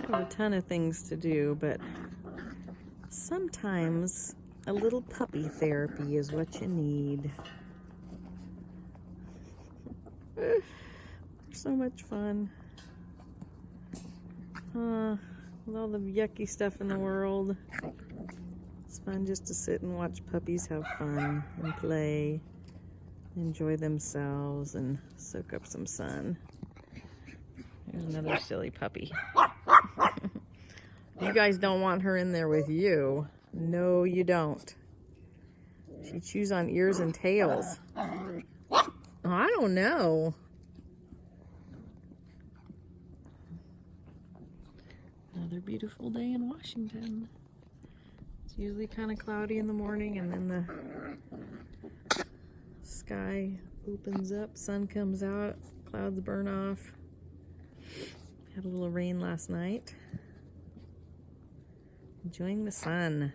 have a ton of things to do, but sometimes a little puppy therapy is what you need. They're so much fun. With all the yucky stuff in the world, it's fun just to sit and watch puppies have fun and play, enjoy themselves, and soak up some sun. There's another silly puppy. You guys don't want her in there with you. No, you don't. She chews on ears and tails. Oh, I don't know. Another beautiful day in Washington. It's usually kind of cloudy in the morning, and then the sky opens up, sun comes out, clouds burn off. Had a little rain last night. Enjoying the sun.